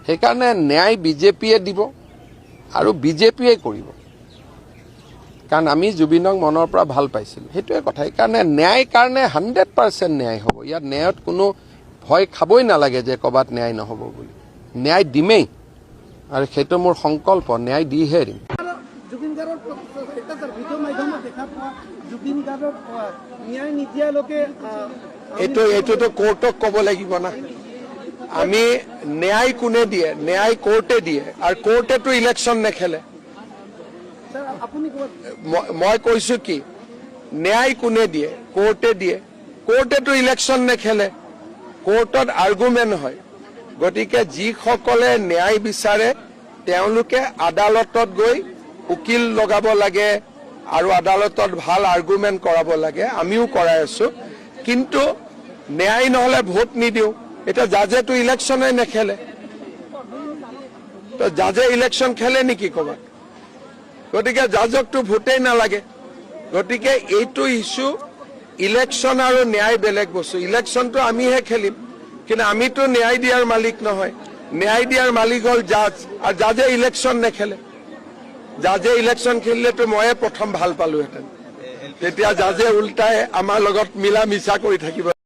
সেইকাৰণে ন্যায় বিজেপিয়ে দিব আৰু বিজেপিয়ে কৰিব, কাৰণ আমি জুবিনক মনৰ পৰা ভাল পাইছিলোঁ, সেইটোৱে কথা। সেইকাৰণে ন্যায় কাৰণে 100% ন্যায় হ'ব। ইয়াত ন্যায়ত কোনো ভয় খাবই নালাগে যে ক'ৰবাত ন্যায় নহ'ব বুলি। ন্যায় দিমেই, আৰু সেইটো মোৰ সংকল্প, ন্যায় দিহে দিম। এইটোতো কোৰ্টক ক'ব লাগিব না। আমি ন্যায় কোনে দিয়ে? ন্যায় কোৰ্টে দিয়ে, আৰু কোৰ্টেতো ইলেকশ্যন নেখেলে। মই কৈছো কি, ন্যায় কোনে দিয়ে? কোৰ্টে দিয়ে। কোৰ্টেতো ইলেকশ্যন নেখেলে, কোৰ্টত আৰ্গুমেণ্ট হয়। গতিকে যিসকলে ন্যায় বিচাৰে তেওঁলোকে আদালতত গৈ উকিল লগাব লাগে আৰু আদালতত ভাল আৰ্গুমেণ্ট কৰাব লাগে। আমিও কৰাই আছো, কিন্তু ন্যায় নহ'লে ভোট নিদিওঁ। এতিয়া জাজেতো ইলেকশ্যনে নেখেলে, তো জাজে ইলেকশ্যন খেলে নেকি ক'ৰবাত? গতিকে জাজকতো ভোটেই নালাগে। গতিকে এইটো ইছ্যু, ইলেকশ্যন আৰু ন্যায় বেলেগ বস্তু। ইলেকশ্যনটো আমিহে খেলিম, কিন্তু আমিতো ন্যায় দিয়াৰ মালিক নহয়। ন্যায় দিয়াৰ মালিক হ'ল জাজ, আৰু জাজে ইলেকশ্যন নেখেলে। জাজে ইলেকশ্যন খেলিলেতো ময়ে প্ৰথম ভাল পালোহেঁতেন। তেতিয়া জাজে উল্টাই আমাৰ লগত মিলা মিছা কৰি থাকিব।